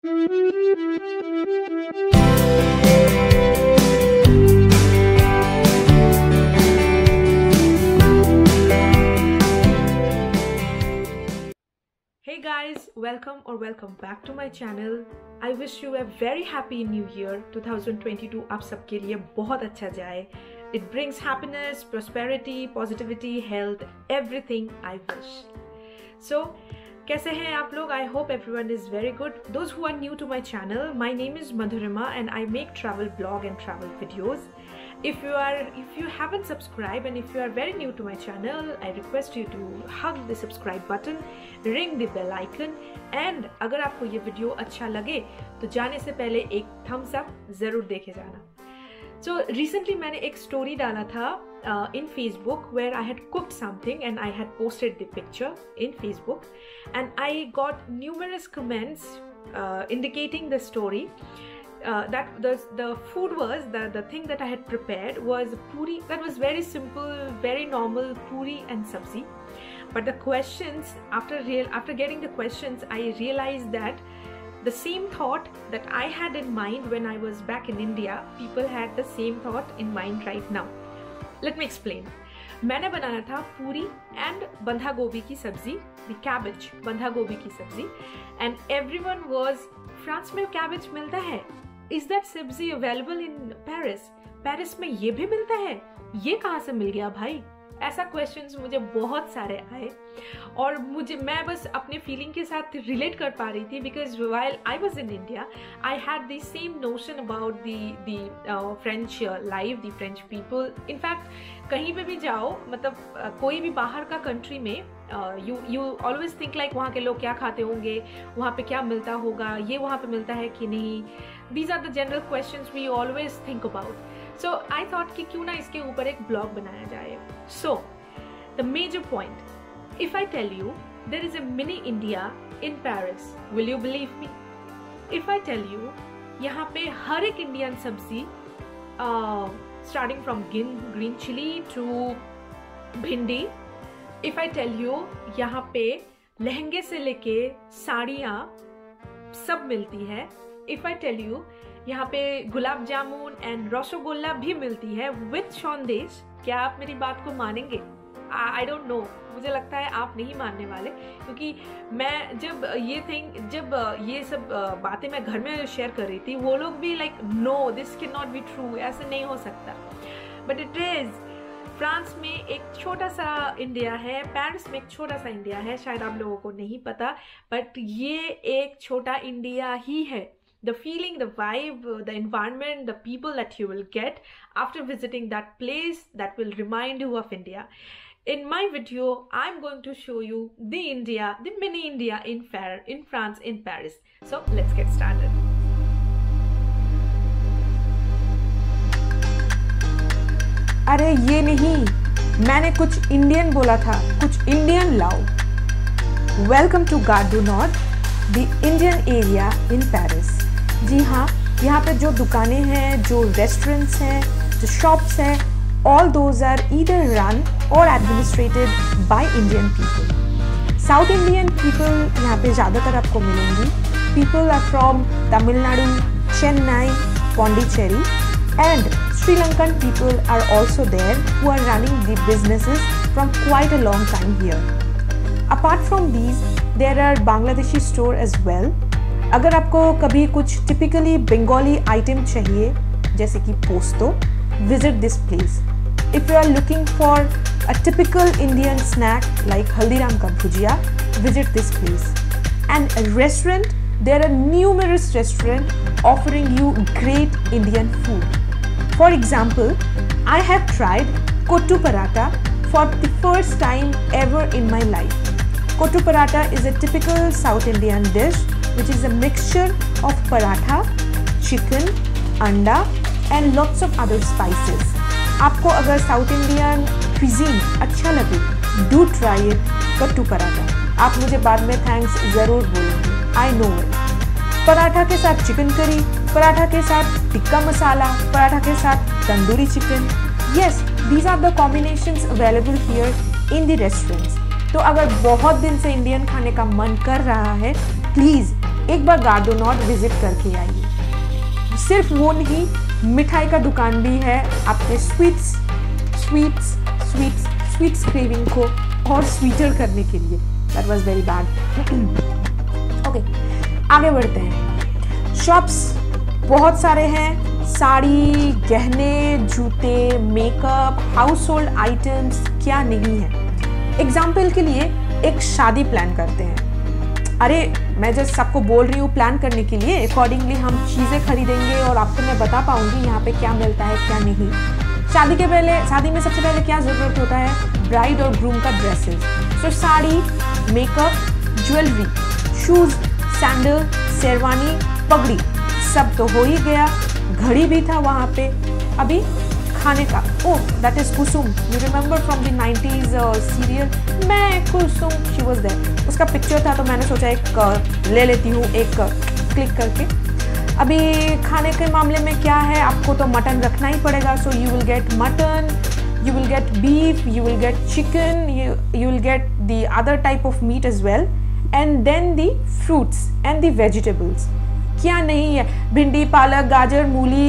Hey guys, welcome back to my channel. I wish you a very happy new year 2022 आप सबके लिए बहुत अच्छा जाए. It brings happiness, prosperity, positivity, health, everything I wish. So, कैसे हैं आप लोग? I hope everyone is very good. Those who are new to my channel, my name is Madhurima and I make travel blog and travel videos. If you haven't subscribed and if you are very new to my channel, I request you to hug the subscribe button, ring the bell icon and अगर आपको ये video अच्छा लगे तो जाने से पहले एक thumbs up ज़रूर देखे जाना. So recently मैंने एक story डाला था in Facebook where I had cooked something and I had posted the picture in Facebook and I got numerous comments indicating the story. That the food was the thing that I had prepared was puri. That was very simple, very normal puri and sabzi. But the questions after getting the questions, I realized that the same thought that I had in mind when I was back in India, people had the same thought in mind right now. Let me explain. मैंने बनाना था पूरी and बंधा गोभी की सब्जी, the cabbage, बंधा गोभी की सब्जी, and everyone was, फ्रांस में cabbage मिलता है? Is that सब्जी अवेलेबल इन पेरिस? पेरिस में ये भी मिलता है? ये कहाँ से मिल गया भाई? ऐसा क्वेश्चंस मुझे बहुत सारे आए और मैं बस अपने फीलिंग के साथ रिलेट कर पा रही थी because while I was in India I had the same notion about the French life, the French people. In fact कहीं पे भी जाओ, मतलब कोई भी बाहर का कंट्री में you always think like वहाँ के लोग क्या खाते होंगे, वहाँ पे क्या मिलता होगा, ये वहाँ पे मिलता है कि नहीं. These are the general questions we always think about. So I thought कि क्यों ना इसके ऊपर एक blog बनाया जाए. So the major point, if I tell you there is a mini India in Paris, will you believe me? If I tell you यहाँ पे हर एक इंडियन सब्जी starting from green chili to भिंडी. If I tell you यहाँ पे लहंगे से लेके साड़ियाँ सब मिलती है. If I tell you यहाँ पे गुलाब जामुन एंड रसगुल्ला भी मिलती है with संदेश, क्या आप मेरी बात को मानेंगे? I don't know. मुझे लगता है आप नहीं मानने वाले क्योंकि मैं जब ये सब बातें मैं घर में शेयर कर रही थी, वो लोग भी like no, this can not be true, ऐसे नहीं हो सकता. But it is. फ्रांस में एक छोटा सा इंडिया है, पेरिस में एक छोटा सा इंडिया है, शायद आप लोगों को नहीं पता, बट ये एक छोटा इंडिया ही है. The feeling, the vibe, the environment, the people that you will get after visiting that place, that will remind you of India. In my video, I'm going to show you the India, the mini India in France, in Paris. So let's get started. अरे ये नहीं, मैंने कुछ Indian बोला था, कुछ Indian लाओ. Welcome to Gare du Nord, the Indian area in Paris. जी हाँ, यहाँ पे जो दुकानें हैं, जो रेस्टोरेंट्स हैं, जो शॉप्स हैं, all those are either run or administrated by Indian people. South Indian people यहाँ पे ज़्यादातर आपको मिलेंगी. People are from Tamil Nadu, Chennai, Pondicherry, and Sri Lankan people are also there who are running the businesses from quite a long time here. Apart from these, there are Bangladeshi store as well. अगर आपको कभी कुछ typically Bengali item चाहिए, जैसे कि पोस्तो, visit this place. If you are looking for a typical Indian snack like Haldiram ka bhujia, visit this place. And a restaurant, there are numerous restaurants offering you great Indian food. For example, I have tried kottu paratha for the first time ever in my life. Kottu paratha is a typical South Indian dish which is a mixture of paratha, chicken, anda and lots of other spices. आपको अगर south Indian cuisine अच्छा लगे, do try it कट्टू पराठा. आप मुझे बाद में thanks ज़रूर बोलेंगे, I know it. पराठा के साथ चिकन करी, पराठा के साथ टिक्का मसाला, पराठा के साथ tandoori chicken. Yes, these are the combinations available here in the restaurants. तो अगर बहुत दिन से इंडियन खाने का मन कर रहा है, प्लीज़ एक बार गार्डो नॉर्थ विजिट करके आइए। सिर्फ वो नहीं, मिठाई का दुकान भी है आपके स्वीट्स क्रेविंग को और स्वीटर करने के लिए। That was very bad. Okay, आगे बढ़ते हैं। शॉप्स बहुत सारे हैं, साड़ी, गहने, जूते, मेकअप, हाउस होल्ड आइटम्स, क्या नहीं है। एग्जाम्पल के लिए एक शादी प्लान करते हैं। अरे मैं जस्ट सबको बोल रही हूँ प्लान करने के लिए, अकॉर्डिंगली हम चीज़ें खरीदेंगे और आपको मैं बता पाऊंगी यहाँ पे क्या मिलता है क्या नहीं। शादी में सबसे पहले क्या ज़रूरत होता है? ब्राइड और ग्रूम का dresses. So sari, makeup, jewellery, shoes, sandal, sherwani, पगड़ी, सब तो हो ही गया। घड़ी भी था वहाँ पे। अभी खाने का, oh that is Kusum, you remember from the 90s serial मैं कुसुम, शी वाज देयर। उसका पिक्चर था तो मैंने सोचा एक ले लेती हूँ, एक क्लिक करके। अभी खाने के मामले में क्या है, आपको तो मटन रखना ही पड़ेगा। So you will get mutton, you will get beef, you will get chicken, you will get the other type of meat as well, and then the fruits and the vegetables. क्या नहीं है, भिंडी, पालक, गाजर, मूली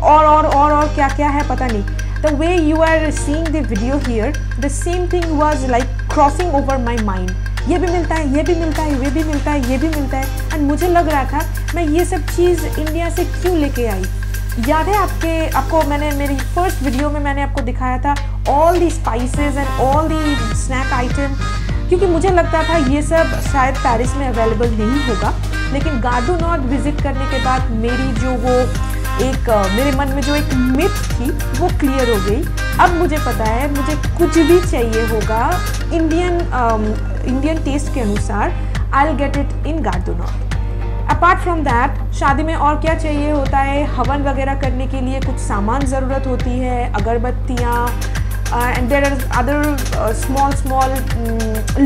और क्या क्या है पता नहीं। The way you are seeing the video here, the same thing was like crossing over my mind. ये भी मिलता है, ये भी मिलता है, ये भी मिलता है, ये भी मिलता है, and मुझे लग रहा था मैं ये सब चीज़ इंडिया से क्यों लेके आई। याद है आपको मैंने मेरी फर्स्ट वीडियो में मैंने आपको दिखाया था all the spices and all the snack item, क्योंकि मुझे लगता था ये सब शायद पेरिस में अवेलेबल नहीं होगा। लेकिन गार्डो नॉर्थ विजिट करने के बाद मेरी जो वो एक मेरे मन में जो एक मिथ थी वो क्लियर हो गई। अब मुझे पता है मुझे कुछ भी चाहिए होगा इंडियन टेस्ट के अनुसार, I will get it in Gare du Nord. Apart from that, शादी में और क्या चाहिए होता है, हवन वगैरह करने के लिए कुछ सामान ज़रूरत होती है, अगरबत्तियाँ, and there are other small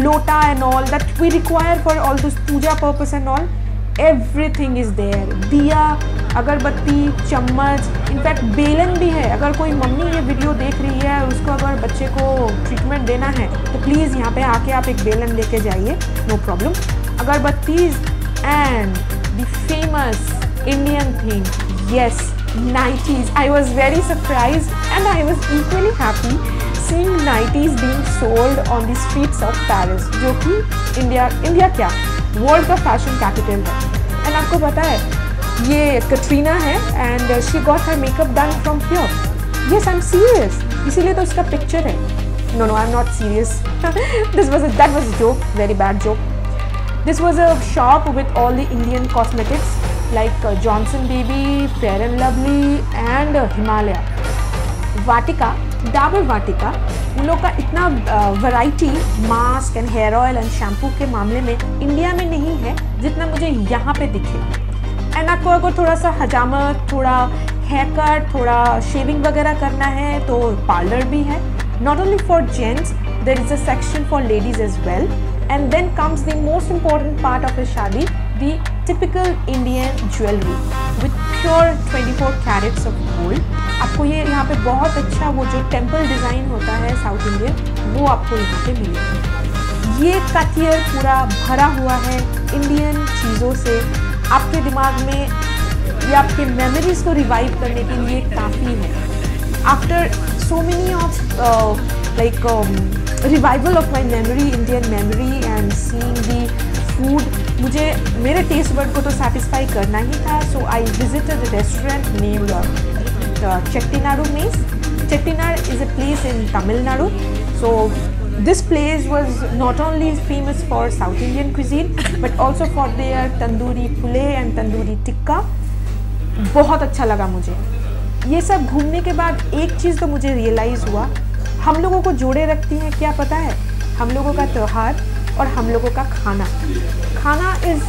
lota and all that we require for all this puja purpose and all. Everything is there. दिया, अगरबत्ती, चम्मच, इनफैक्ट बेलन भी है। अगर कोई मम्मी ये वीडियो देख रही है और उसको अगर बच्चे को ट्रीटमेंट देना है तो प्लीज़ यहाँ पे आके आप एक बेलन लेके जाइए, नो प्रॉब्लम। अगरबत्तीज and the famous Indian thing, yes, nighties. I was very surprised and I was equally happy seeing nighties being sold on the streets of Paris, जो कि इंडिया क्या वर्ल्ड का फैशन कैपिटल है। And आपको पता है ये कटरीना है and she got her makeup done from here. Yes, I am serious, इसीलिए तो इसका पिक्चर है। No, I'm not serious. That was a joke, very bad joke. This was a shop with all the Indian cosmetics like Johnson Baby, Fair and Lovely and Himalaya. वाटिका, डाबर वाटिका, उन लोग का इतना variety mask and hair oil and shampoo के मामले में India में नहीं है जितना मुझे यहाँ पे दिखे। एंड आपको अगर थोड़ा सा हजामत, थोड़ा हेयर कट, थोड़ा शेविंग वगैरह करना है तो पार्लर भी है। Not only for gents, there is a section for ladies as well. And then comes the most important part of a shadi, the typical Indian jewelry with pure 24 carats of gold. आपको ये यहाँ पे बहुत अच्छा वो जो temple design होता है साउथ इंडियन, वो आपको यहाँ पे मिलेगा। ये कटियर पूरा भरा हुआ है इंडियन चीज़ों से। आपके दिमाग में या आपके मेमोरीज को रिवाइव करने के लिए काफ़ी है। After so many of revival of my memory, Indian memory and seeing the food, मुझे मेरे टेस्ट बर्ड को तो satisfy करना ही था। So I visited a restaurant named Chettinad Mess. Chettinad is a place in Tamil Nadu. So this place was not only famous for South Indian cuisine but also for their tandoori pule and tandoori tikka. बहुत अच्छा लगा मुझे। ये सब घूमने के बाद एक चीज़ तो मुझे रियलाइज़ हुआ, हम लोगों को जोड़े रखती हैं क्या पता है? हम लोगों का त्यौहार और हम लोगों का खाना। खाना इज़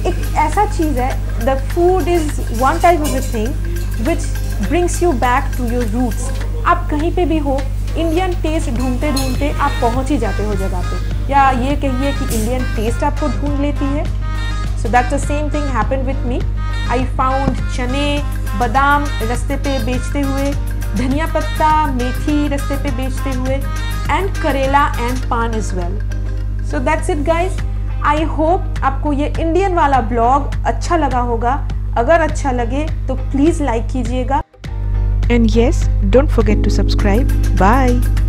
एक ऐसा चीज़ है, the food is one type of a thing which brings you back to your roots. आप कहीं पे भी हो, इंडियन टेस्ट ढूंढते ढूंढते आप पहुंच ही जाते हो जगह पे, या ये कहिए कि इंडियन टेस्ट आपको ढूंढ लेती है। So that's the same thing happened with me. I found चने, बादाम रास्ते पे बेचते हुए, धनिया पत्ता, मेथी रास्ते पे बेचते हुए, एंड करेला एंड पान is well. So that's it guys. I hope आपको ये इंडियन वाला ब्लॉग अच्छा लगा होगा। अगर अच्छा लगे तो प्लीज़ लाइक कीजिएगा। And yes, don't forget to subscribe. Bye.